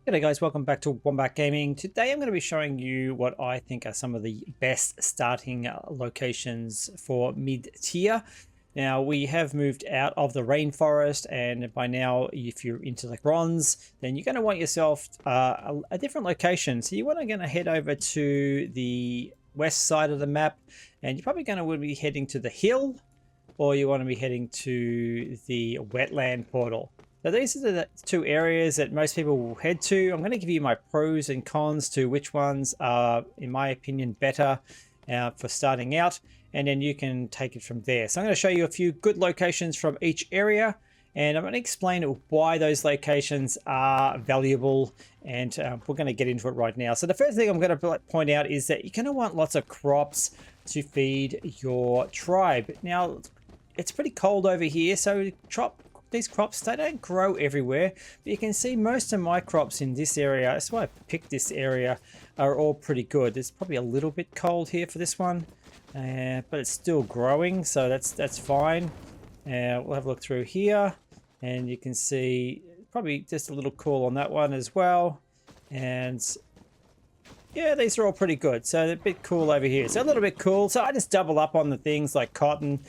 G'day guys, welcome back to Wombat Gaming. Today I'm going to be showing you what I think are some of the best starting locations for mid-tier. Now we have moved out of the rainforest, and by now if you're into the bronze, then you're going to want yourself a different location. So you want to head over to the west side of the map, and you're probably going to be heading to the hill, or you want to be heading to the wetland portal. So these are the two areas that most people will head to. I'm going to give you my pros and cons to which ones are, in my opinion, better for starting out, and then you can take it from there. So I'm going to show you a few good locations from each area, and I'm going to explain why those locations are valuable, and we're going to get into it right now. So the first thing I'm going to point out is that you're going to want lots of crops to feed your tribe. Now, it's pretty cold over here, so these crops, they don't grow everywhere, but you can see most of my crops in this area, that's why I picked this area, are all pretty good. It's probably a little bit cold here for this one, but it's still growing, so that's fine. We'll have a look through here, and you can see probably just a little cool on that one as well. And yeah, these are all pretty good. So they're a bit cool over here. So a little bit cool. So I just double up on the things like cotton,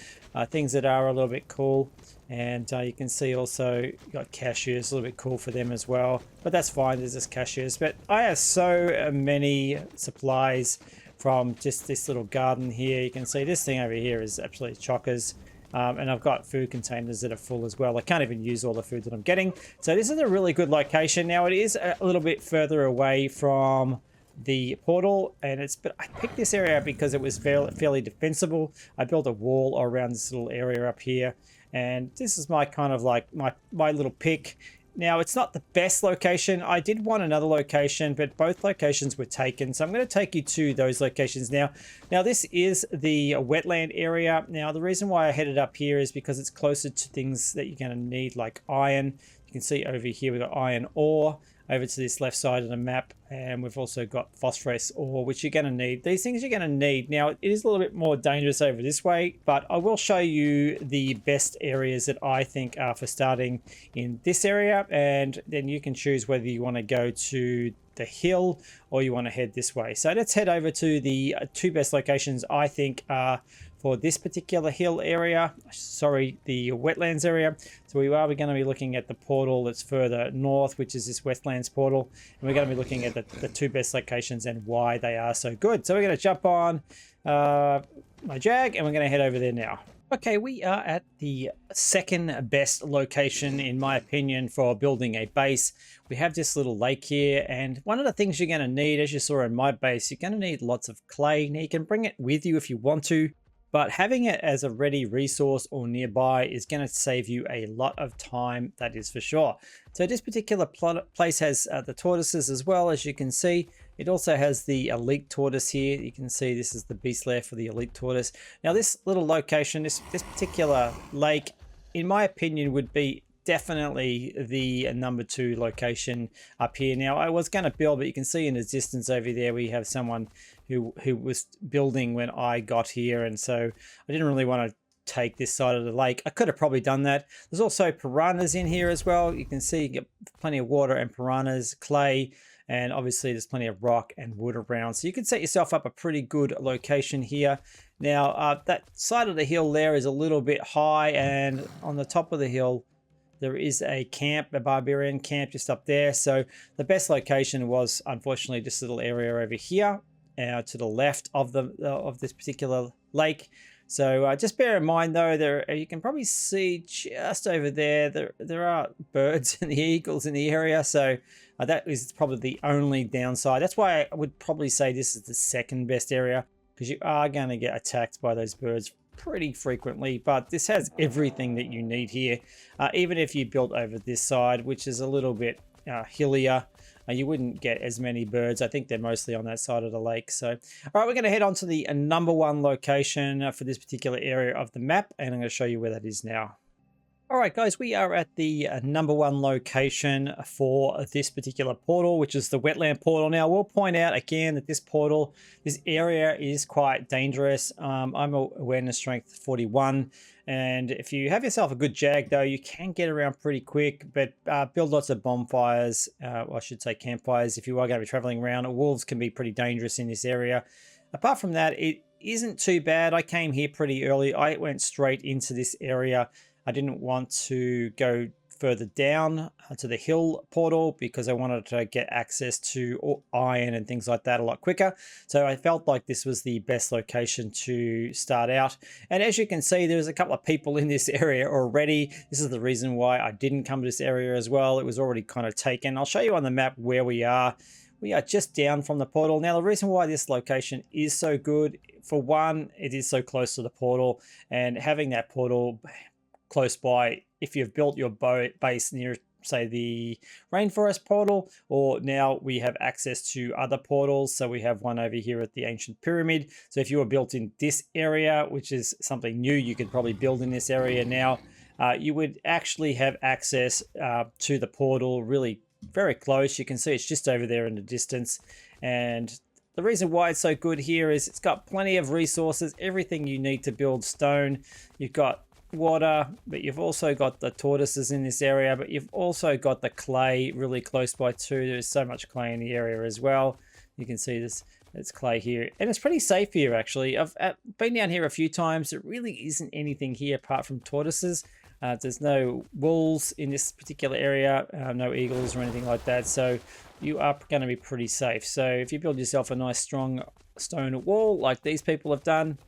things that are a little bit cool. And you can see also you got cashews, a little bit cool for them as well. But that's fine, there's just cashews. But I have so many supplies from just this little garden here. You can see this thing over here is absolutely chockers. And I've got food containers that are full as well. I can't even use all the food that I'm getting. So this is a really good location. Now it is a little bit further away from the portal, but I picked this area because it was fairly defensible. I built a wall around this little area up here, and this is my kind of like my little pick. Now it's not the best location. I did want another location, but both locations were taken, so I'm going to take you to those locations now. Now this is the wetland area. Now the reason why I headed up here is because it's closer to things that you're going to need, like iron. You can see over here we've got iron ore over to this left side of the map, and we've also got phosphorus ore, which you're going to need. These things you're going to need. Now it is a little bit more dangerous over this way, but I will show you the best areas that I think are for starting in this area, and then you can choose whether you want to go to the hill or you want to head this way. So let's head over to the two best locations I think are for this particular hill area, sorry, the wetlands area. So we are going to be looking at the portal that's further north, which is this wetlands portal, and we're going to be looking at the two best locations and why they are so good. So we're going to jump on my Jag, and we're going to head over there now. Okay, we are at the second best location, in my opinion, for building a base. We have this little lake here, and one of the things you're going to need, as you saw in my base, you're going to need lots of clay. Now, you can bring it with you if you want to, but having it as a ready resource or nearby is going to save you a lot of time, that is for sure. So this particular place has the tortoises as well, as you can see. It also has the elite tortoise here. You can see this is the beast lair for the elite tortoise. Now this little location, this particular lake, in my opinion, would be definitely the number 2 location up here. Now I was going to build, but you can see in the distance over there we have someone who was building when I got here, and so I didn't really want to take this side of the lake. I could have probably done that. There's also piranhas in here as well. You can see you get plenty of water and piranhas, clay, and obviously there's plenty of rock and wood around, so you can set yourself up a pretty good location here. Now that side of the hill there is a little bit high, and on the top of the hill there is a camp, a barbarian camp just up there. So the best location was unfortunately this little area over here to the left of this particular lake. So just bear in mind though, you can probably see just over there, there are birds and the eagles in the area. So that is probably the only downside. That's why I would probably say this is the second best area, because you are going to get attacked by those birds pretty frequently. But this has everything that you need here. Even if you built over this side, which is a little bit hillier, you wouldn't get as many birds. I think they're mostly on that side of the lake. So, all right, we're going to head on to the number 1 location for this particular area of the map, and I'm going to show you where that is now. All right, guys, we are at the number one location for this particular portal, which is the wetland portal. Now, we'll point out again that this portal, this area is quite dangerous. I'm awareness strength 41. And if you have yourself a good jag, though, you can get around pretty quick, but build lots of bonfires, or I should say campfires, if you are going to be traveling around. Wolves can be pretty dangerous in this area. Apart from that, it isn't too bad. I came here pretty early. I went straight into this area. I didn't want to go further down to the hill portal because I wanted to get access to iron and things like that a lot quicker. So I felt like this was the best location to start out. And as you can see, there's a couple of people in this area already. This is the reason why I didn't come to this area as well. It was already kind of taken. I'll show you on the map where we are. We are just down from the portal. Now, the reason why this location is so good, for one, it is so close to the portal, and having that portal close by, if you've built your base near, say, the rainforest portal, or now we have access to other portals. So we have one over here at the ancient pyramid. So if you were built in this area, which is something new, you could probably build in this area now, you would actually have access to the portal really very close. You can see it's just over there in the distance. And the reason why it's so good here is it's got plenty of resources, everything you need to build stone. You've got water, but you've also got the tortoises in this area, but you've also got the clay really close by too. There's so much clay in the area as well. You can see this, it's clay here, and it's pretty safe here actually. I've been down here a few times. There really isn't anything here apart from tortoises. There's no wolves in this particular area, no eagles or anything like that, so you are going to be pretty safe. So if you build yourself a nice strong stone wall like these people have done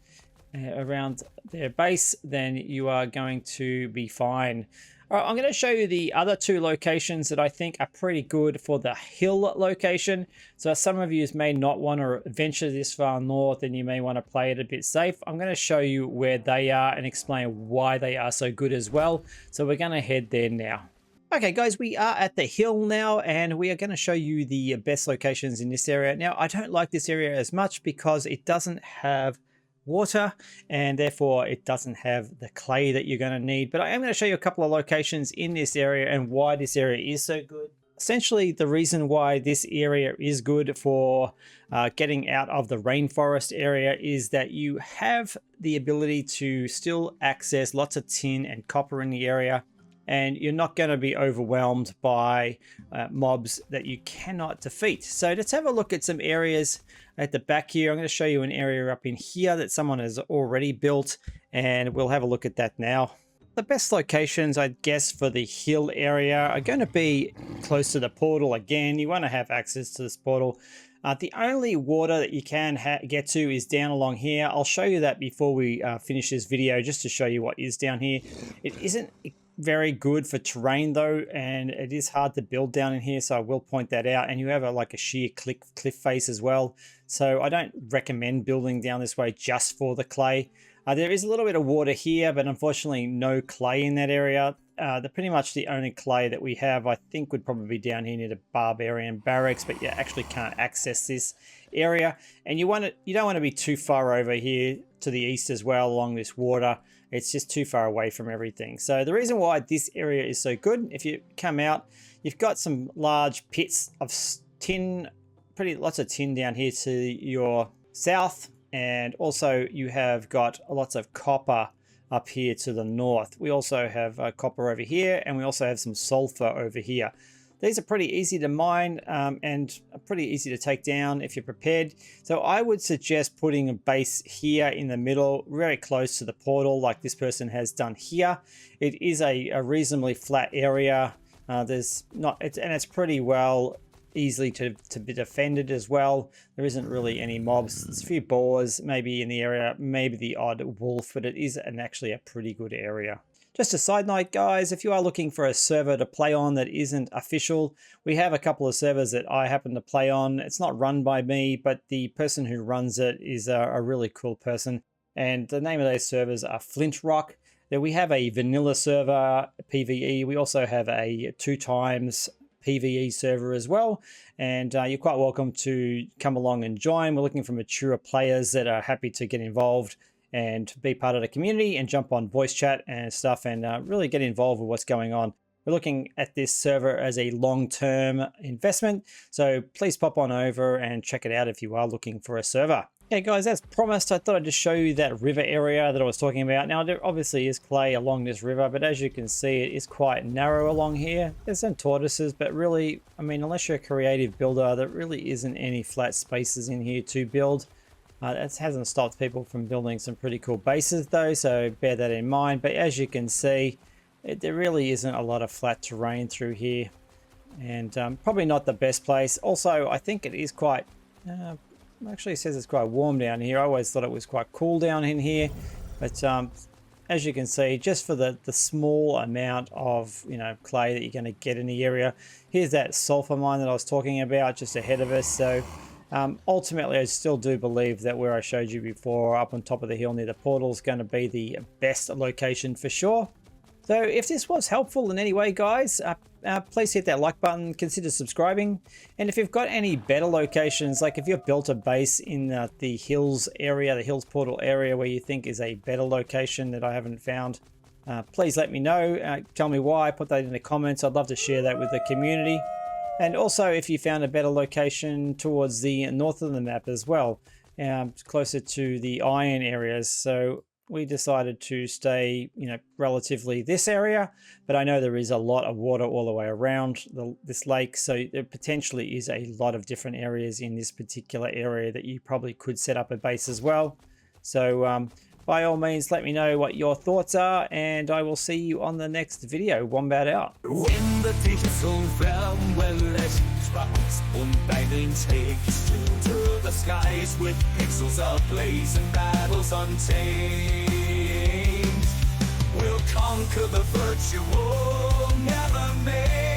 around their base, then you are going to be fine. All right, I'm going to show you the other two locations that I think are pretty good for the hill location. So some of you may not want to venture this far north and you may want to play it a bit safe. I'm going to show you where they are and explain why they are so good as well. So we're going to head there now. Okay, guys, we are at the hill now, and we are going to show you the best locations in this area. Now, I don't like this area as much because it doesn't have water, and therefore it doesn't have the clay that you're going to need. But I am going to show you a couple of locations in this area and why this area is so good. Essentially, the reason why this area is good for getting out of the rainforest area is that you have the ability to still access lots of tin and copper in the area, and you're not going to be overwhelmed by mobs that you cannot defeat. So let's have a look at some areas at the back here. I'm going to show you an area up in here that someone has already built, and we'll have a look at that now. The best locations, I guess, for the hill area are going to be close to the portal. Again, you want to have access to this portal. The only water that you can get to is down along here. I'll show you that before we finish this video, just to show you what is down here. It isn't very good for terrain though, and it is hard to build down in here, so I will point that out. And you have like a sheer cliff face as well, so I don't recommend building down this way just for the clay. There is a little bit of water here, but unfortunately no clay in that area. Pretty much the only clay that we have, I think, would probably be down here near the barbarian barracks, but you actually can't access this area. And you don't want to be too far over here to the east as well along this water. It's just too far away from everything. So the reason why this area is so good, if you come out, you've got some large pits of tin, lots of tin down here to your south. And also you have got lots of copper up here to the north. We also have copper over here, and we also have some sulfur over here. These are pretty easy to mine and pretty easy to take down if you're prepared. So I would suggest putting a base here in the middle, very close to the portal, like this person has done here. It is a reasonably flat area. It's pretty well easily to be defended as well. There isn't really any mobs. There's a few boars maybe in the area, maybe the odd wolf, but it is actually a pretty good area. Just a side note, guys, if you are looking for a server to play on that isn't official, we have a couple of servers that I happen to play on. It's not run by me, but the person who runs it is a really cool person. And the name of those servers are Flint Rock. Then we have a vanilla server, PvE. We also have a 2x PvE server as well, and you're quite welcome to come along and join. We're looking for mature players that are happy to get involved and be part of the community and jump on voice chat and stuff and really get involved with what's going on. We're looking at this server as a long-term investment, so please pop on over and check it out if you are looking for a server. Okay guys, as promised, I thought I'd just show you that river area that I was talking about. Now there obviously is clay along this river, but as you can see, it is quite narrow along here. There's some tortoises, but really, I mean, unless you're a creative builder, there really isn't any flat spaces in here to build. That hasn't stopped people from building some pretty cool bases though, so bear that in mind. But as you can see, there really isn't a lot of flat terrain through here, and probably not the best place. Also, I think it is quite... actually it says it's quite warm down here. I always thought it was quite cool down in here, but as you can see, just for the small amount of clay that you're going to get in the area. Here's that sulfur mine that I was talking about just ahead of us. So ultimately, I still do believe that where I showed you before, up on top of the hill near the portal, is going to be the best location for sure. So if this was helpful in any way, guys, please hit that like button, consider subscribing. And if you've got any better locations, like if you've built a base in the hills area, the hills portal area, where you think is a better location that I haven't found, please let me know. Tell me why, put that in the comments. I'd love to share that with the community. And also if you found a better location towards the north of the map as well, closer to the iron areas. So we decided to stay, relatively this area, but I know there is a lot of water all the way around this lake, so there potentially is a lot of different areas in this particular area that you probably could set up a base as well. So by all means, let me know what your thoughts are, and I will see you on the next video. Wombat out. The skies with pixels ablaze and battles untamed. We'll conquer the virtual, never made.